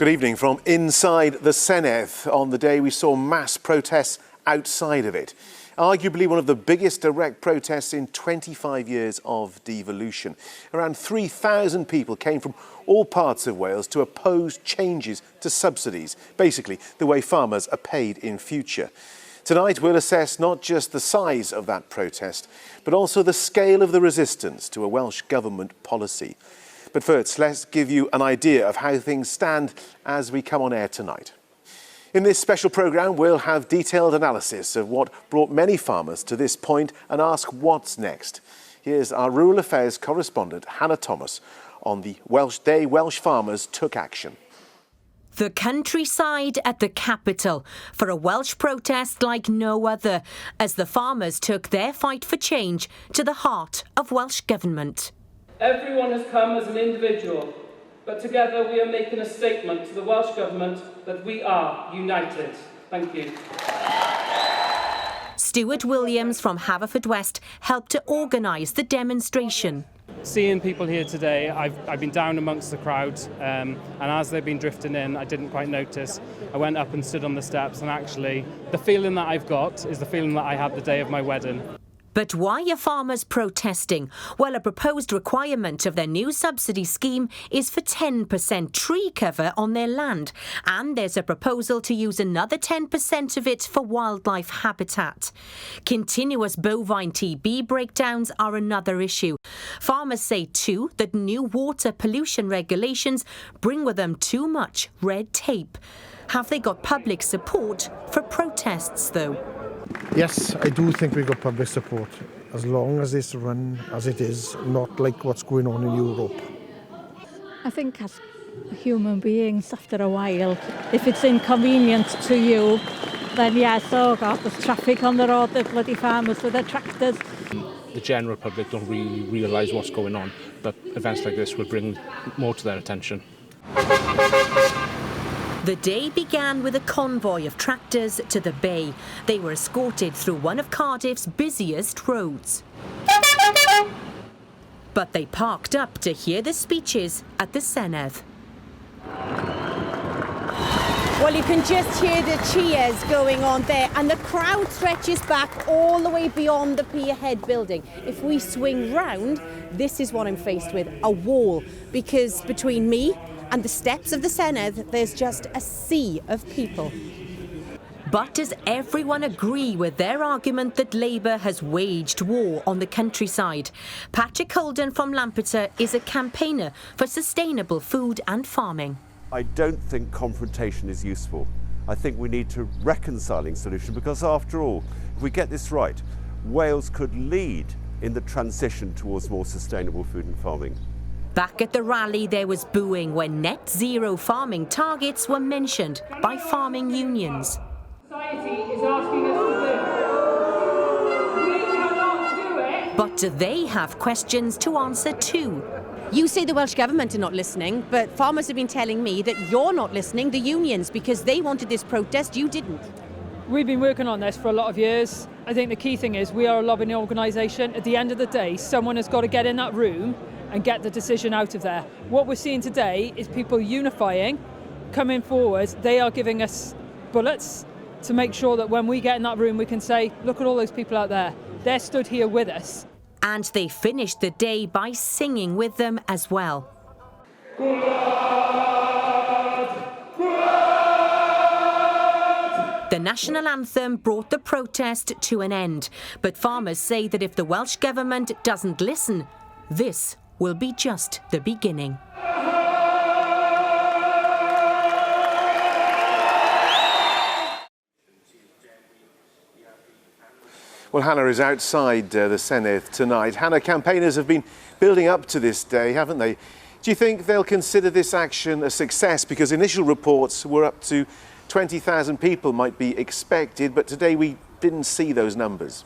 Good evening from inside the Senedd on the day we saw mass protests outside of it. Arguably one of the biggest direct protests in 25 years of devolution. Around 3,000 people came from all parts of Wales to oppose changes to subsidies, basically the way farmers are paid in future. Tonight we'll assess not just the size of that protest, but also the scale of the resistance to a Welsh Government policy. But first, let's give you an idea of how things stand as we come on air tonight. In this special programme, we'll have detailed analysis of what brought many farmers to this point and ask what's next. Here's our Rural Affairs correspondent, Hannah Thomas, on the day Welsh farmers took action. The countryside at the capital for a Welsh protest like no other, as the farmers took their fight for change to the heart of Welsh Government. Everyone has come as an individual, but together we are making a statement to the Welsh Government that we are united. Thank you. Stuart Williams from Haverfordwest helped to organise the demonstration. Seeing people here today, I've been down amongst the crowd, and as they've been drifting in, I didn't quite notice. I went up and stood on the steps, and actually, the feeling that I've got is the feeling that I had the day of my wedding. But why are farmers protesting? Well, a proposed requirement of their new subsidy scheme is for 10% tree cover on their land. And there's a proposal to use another 10% of it for wildlife habitat. Continuous bovine TB breakdowns are another issue. Farmers say too that new water pollution regulations bring with them too much red tape. Have they got public support for protests though? Yes, I do think we got public support, as long as it's run as it is, not like what's going on in Europe. I think as human beings, after a while, if it's inconvenient to you, then yes, oh God, there's traffic on the road, the bloody farmers with their tractors. The general public don't really realise what's going on, but events like this will bring more to their attention. The day began with a convoy of tractors to the bay. They were escorted through one of Cardiff's busiest roads. But they parked up to hear the speeches at the Senedd. Well, you can just hear the cheers going on there, and the crowd stretches back all the way beyond the Pier Head building. If we swing round, this is what I'm faced with, a wall, because between me and the steps of the Senedd, there's just a sea of people. But does everyone agree with their argument that Labour has waged war on the countryside? Patrick Holden from Lampeter is a campaigner for sustainable food and farming. I don't think confrontation is useful. I think we need a reconciling solution, because after all, if we get this right, Wales could lead in the transition towards more sustainable food and farming. Back at the rally, there was booing when net zero farming targets were mentioned by farming unions. Society is asking us to do. We cannot do it. But do they have questions to answer too? You say the Welsh Government are not listening, but farmers have been telling me that you're not listening, the unions, because they wanted this protest, you didn't. We've been working on this for a lot of years. I think the key thing is we are a lobbying organisation. At the end of the day, someone has got to get in that room and get the decision out of there. What we're seeing today is people unifying, coming forward. They are giving us bullets to make sure that when we get in that room, we can say, look at all those people out there. They're stood here with us. And they finished the day by singing with them as well. The national anthem brought the protest to an end. But farmers say that if the Welsh Government doesn't listen, this will be just the beginning. Well, Hannah is outside the Senedd tonight. Hannah, campaigners have been building up to this day, haven't they? Do you think they'll consider this action a success? Because initial reports were up to 20,000 people might be expected, but today we didn't see those numbers.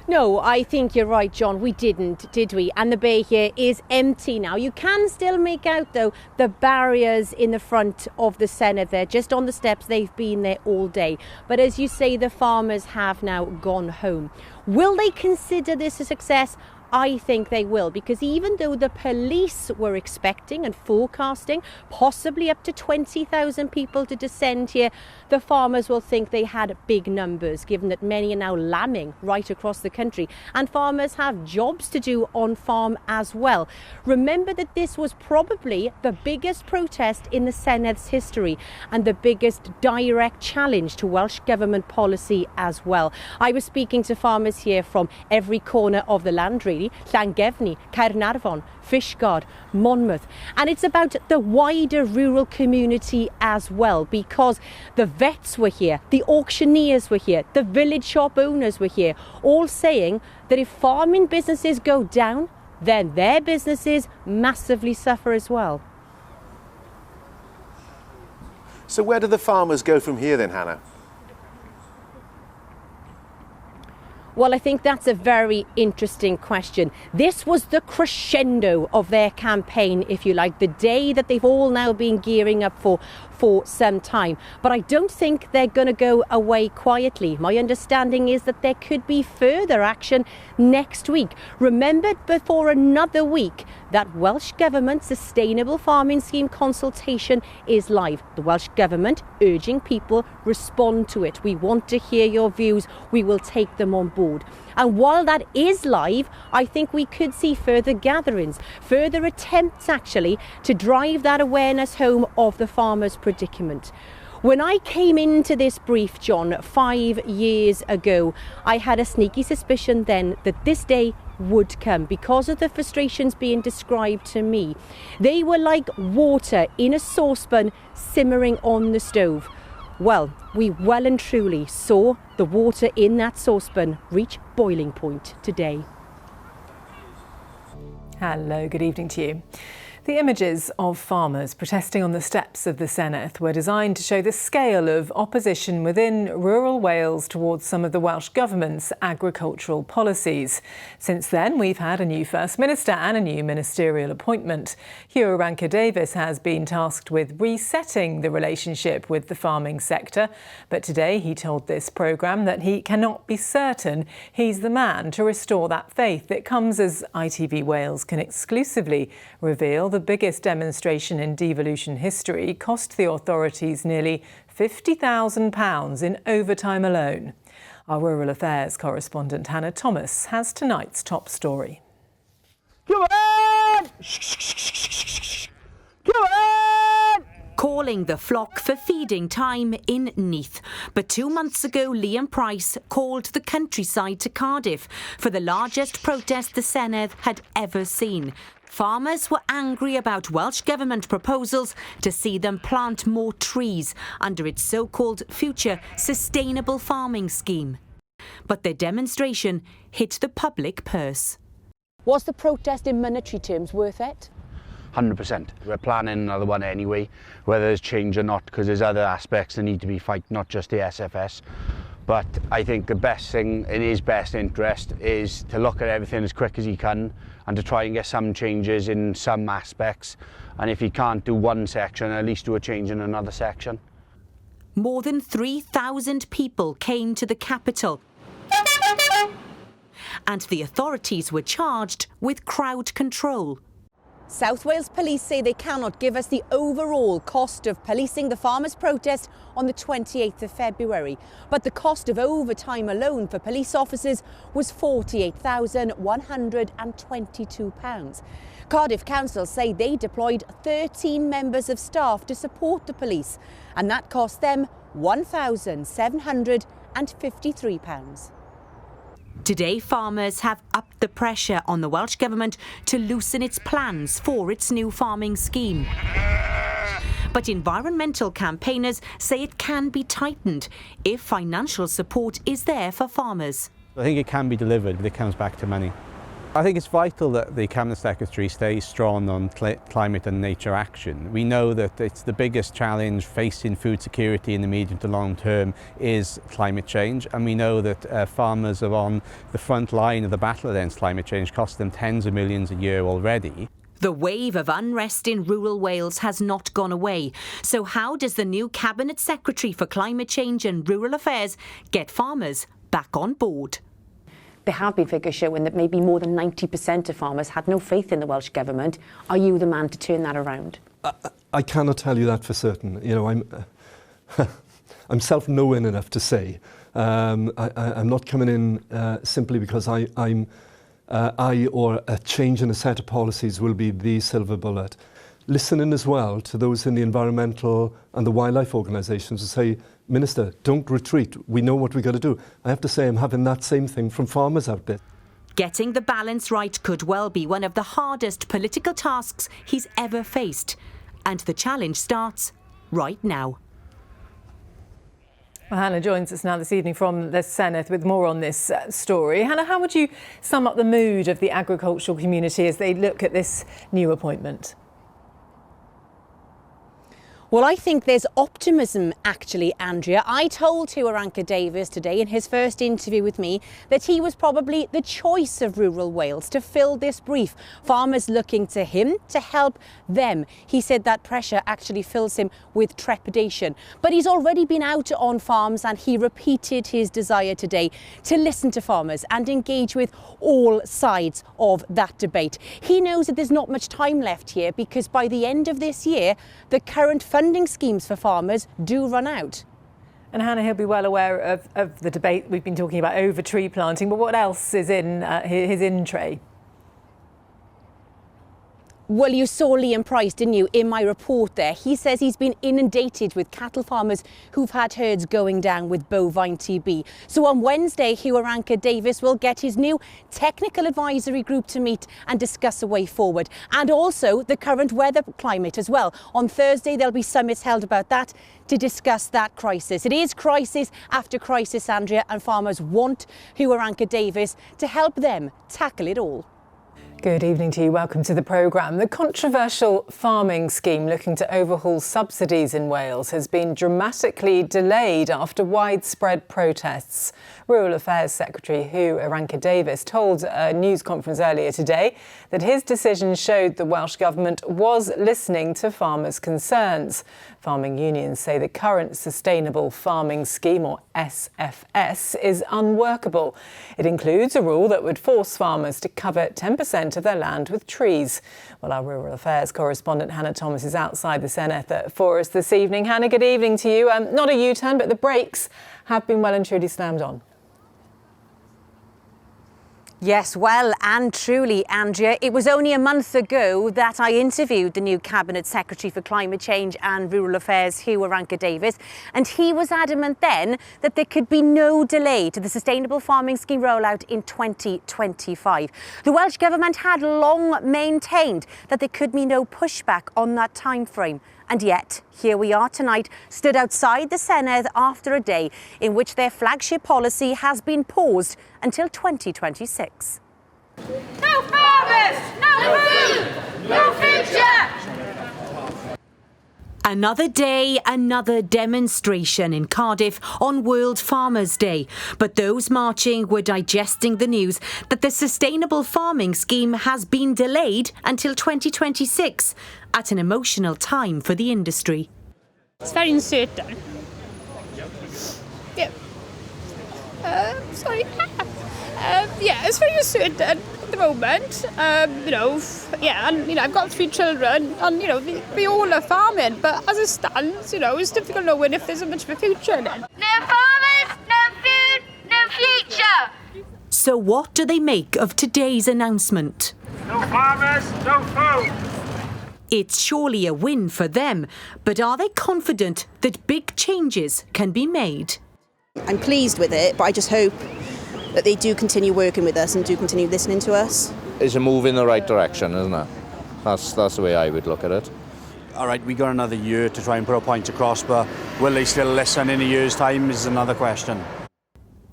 No, I think you're right, John. We didn't, did we? And the bay here is empty now. You can still make out, though, the barriers in the front of the Senedd there. Just on the steps, they've been there all day. But as you say, the farmers have now gone home. Will they consider this a success? I think they will, because even though the police were expecting and forecasting possibly up to 20,000 people to descend here, the farmers will think they had big numbers, given that many are now lambing right across the country, and farmers have jobs to do on farm as well. Remember that this was probably the biggest protest in the Senedd history and the biggest direct challenge to Welsh Government policy as well. I was speaking to farmers here from every corner of the land, really. Llangefni, Caernarfon, Fishguard, Monmouth, and it's about the wider rural community as well, because the vets were here, the auctioneers were here, the village shop owners were here, all saying that if farming businesses go down, then their businesses massively suffer as well. So where do the farmers go from here then, Hannah? Well, I think that's a very interesting question. This was the crescendo of their campaign, if you like, the day that they've all now been gearing up for some time. But I don't think they're going to go away quietly. My understanding is that there could be further action next week. Remember, before another week, that Welsh Government Sustainable Farming Scheme consultation is live. The Welsh Government urging people, respond to it. We want to hear your views. We will take them on board. And while that is live, I think we could see further gatherings, further attempts actually to drive that awareness home of the farmers' predicament. When I came into this brief, John, 5 years ago, I had a sneaky suspicion then that this day would come because of the frustrations being described to me. They were like water in a saucepan simmering on the stove. Well, we well and truly saw the water in that saucepan reach boiling point today. Hello, good evening to you. The images of farmers protesting on the steps of the Senedd were designed to show the scale of opposition within rural Wales towards some of the Welsh Government's agricultural policies. Since then, we've had a new First Minister and a new ministerial appointment. Hugh Ranker-Davies has been tasked with resetting the relationship with the farming sector. But today he told this programme that he cannot be certain he's the man to restore that faith. It comes as ITV Wales can exclusively reveal the biggest demonstration in devolution history cost the authorities nearly £50,000 in overtime alone. Our Rural Affairs correspondent Hannah Thomas has tonight's top story. Come on! Come on! Calling the flock for feeding time in Neath. But 2 months ago, Liam Price called the countryside to Cardiff for the largest protest the Senedd had ever seen. Farmers were angry about Welsh Government proposals to see them plant more trees under its so-called future sustainable farming scheme. But their demonstration hit the public purse. Was the protest in monetary terms worth it? 100%. We're planning another one anyway, whether there's change or not, because there's other aspects that need to be fight, not just the SFS. But I think the best thing in his best interest is to look at everything as quick as he can and to try and get some changes in some aspects. And if he can't do one section, at least do a change in another section. More than 3,000 people came to the capital. And the authorities were charged with crowd control. South Wales Police say they cannot give us the overall cost of policing the farmers' protest on the 28th of February. But the cost of overtime alone for police officers was £48,122. Cardiff Council say they deployed 13 members of staff to support the police, and that cost them £1,753. Today, farmers have upped the pressure on the Welsh Government to loosen its plans for its new farming scheme. But environmental campaigners say it can be tightened if financial support is there for farmers. I think it can be delivered, but it comes back to money. I think it's vital that the Cabinet Secretary stays strong on climate and nature action. We know that it's the biggest challenge facing food security in the medium to long term is climate change, and we know that farmers are on the front line of the battle against climate change, costs them tens of millions a year already. The wave of unrest in rural Wales has not gone away. So how does the new Cabinet Secretary for Climate Change and Rural Affairs get farmers back on board? There have been figures showing that maybe more than 90% of farmers had no faith in the Welsh Government. Are you the man to turn that around? I cannot tell you that for certain. You know, I'm self-knowing enough to say I'm not coming in simply because I or a change in a set of policies will be the silver bullet. Listening as well to those in the environmental and the wildlife organisations who say, Minister, don't retreat. We know what we've got to do. I have to say I'm having that same thing from farmers out there. Getting the balance right could well be one of the hardest political tasks he's ever faced. And the challenge starts right now. Well, Hannah joins us now this evening from the Senedd with more on this story. Hannah, how would you sum up the mood of the agricultural community as they look at this new appointment? Well, I think there's optimism, actually, Andrea. I told Iwanka Davies today in his first interview with me that he was probably the choice of rural Wales to fill this brief. Farmers looking to him to help them. He said that pressure actually fills him with trepidation. But he's already been out on farms and he repeated his desire today to listen to farmers and engage with all sides of that debate. He knows that there's not much time left here because by the end of this year, the current funding schemes for farmers do run out. And Hannah, he'll be well aware of the debate we've been talking about over tree planting, but what else is in his in-tray? Well, you saw Liam Price, didn't you, in my report there. He says he's been inundated with cattle farmers who've had herds going down with bovine TB. So on Wednesday, Iwanka Davies will get his new technical advisory group to meet and discuss a way forward. And also the current weather climate as well. On Thursday, there'll be summits held about that to discuss that crisis. It is crisis after crisis, Andrea, and farmers want Iwanka Davies to help them tackle it all. Good evening to you. Welcome to the programme. The controversial farming scheme looking to overhaul subsidies in Wales has been dramatically delayed after widespread protests. Rural Affairs Secretary Iwanka Davies told a news conference earlier today that his decision showed the Welsh Government was listening to farmers' concerns. Farming unions say the current Sustainable Farming Scheme, or SFS, is unworkable. It includes a rule that would force farmers to cover 10% of their land with trees. Well, our Rural Affairs correspondent Hannah Thomas is outside the Senedd for us this evening. Hannah, good evening to you. Not a U-turn, but the brakes have been well and truly slammed on. Yes, well and truly, Andrea. It was only a month ago that I interviewed the new Cabinet Secretary for Climate Change and Rural Affairs, Iwanka Davies, and he was adamant then that there could be no delay to the Sustainable Farming Scheme rollout in 2025. The Welsh Government had long maintained that there could be no pushback on that time frame. And yet, here we are tonight, stood outside the Senedd after a day in which their flagship policy has been paused until 2026. No farmers, no food, no future! Another day, another demonstration in Cardiff on World Farmers' Day. But those marching were digesting the news that the Sustainable Farming Scheme has been delayed until 2026, at an emotional time for the industry. It's very uncertain. Yeah. Sorry. Yeah, it's very uncertain at the moment. I've got 3 children, and we all are farming. But as it stands, it's difficult knowing if there's much of a future in it. No farmers, no food, no future! So what do they make of today's announcement? No farmers, no food! It's surely a win for them, but are they confident that big changes can be made? I'm pleased with it, but I just hope that they do continue working with us and do continue listening to us. It's a move in the right direction, isn't it? That's the way I would look at it. All right, we got another year to try and put a point across, but will they still listen in a year's time is another question.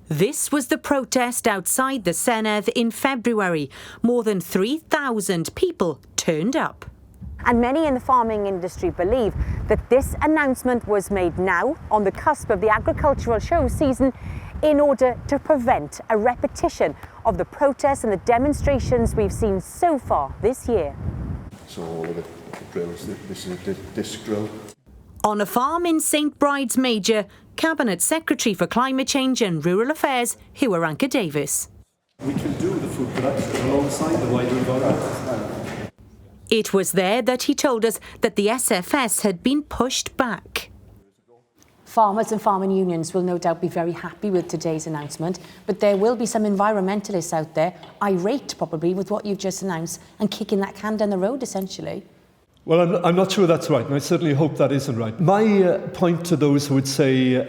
This was the protest outside the Senedd in February. More than 3,000 people turned up. And many in the farming industry believe that this announcement was made now, on the cusp of the agricultural show season, in order to prevent a repetition of the protests and the demonstrations we've seen so far this year. So all of the drills, this is a disc drill. On a farm in St Bride's Major, Cabinet Secretary for Climate Change and Rural Affairs, Iwanka Davies. We can do the food production alongside the wider environment. It was there that he told us that the SFS had been pushed back. Farmers and farming unions will no doubt be very happy with today's announcement, but there will be some environmentalists out there, irate probably with what you've just announced and kicking that can down the road essentially. Well, I'm not sure that's right, and I certainly hope that isn't right. My point to those who would say,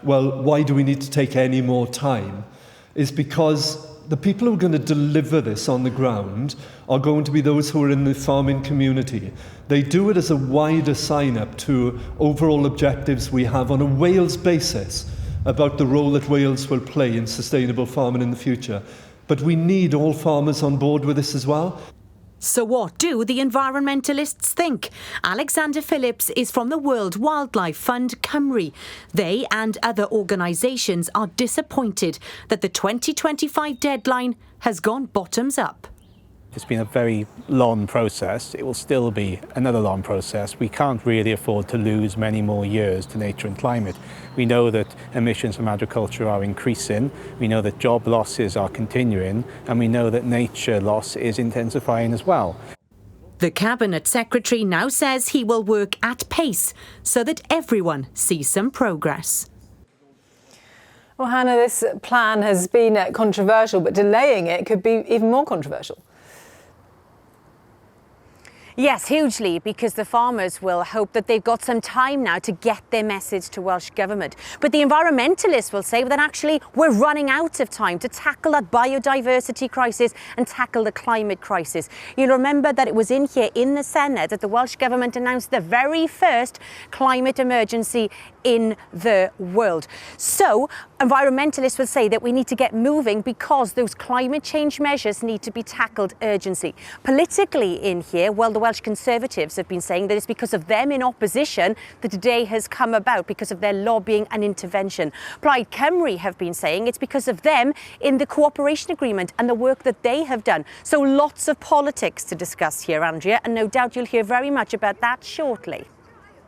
well, why do we need to take any more time, is because the people who are going to deliver this on the ground are going to be those who are in the farming community. They do it as a wider sign-up to overall objectives we have on a Wales basis about the role that Wales will play in sustainable farming in the future. But we need all farmers on board with this as well. So what do the environmentalists think? Alexander Phillips is from the World Wildlife Fund Cymru. They and other organisations are disappointed that the 2025 deadline has gone bottoms up. It's been a very long process. It will still be another long process. We can't really afford to lose many more years to nature and climate. We know that emissions from agriculture are increasing, we know that job losses are continuing, and we know that nature loss is intensifying as well. The Cabinet Secretary now says he will work at pace so that everyone sees some progress. Well, Hannah, this plan has been controversial, but delaying it could be even more controversial. Yes, hugely, because the farmers will hope that they've got some time now to get their message to Welsh Government. But the environmentalists will say that actually we're running out of time to tackle that biodiversity crisis and tackle the climate crisis. You'll remember that it was in here in the Senedd that the Welsh Government announced the very first climate emergency in the world. So environmentalists will say that we need to get moving because those climate change measures need to be tackled urgently. Politically in here, well, the Welsh Conservatives have been saying that it's because of them in opposition that today has come about, because of their lobbying and intervention. Plaid Cymru have been saying it's because of them in the cooperation agreement and the work that they have done. So lots of politics to discuss here, Andrea, and no doubt you'll hear very much about that shortly.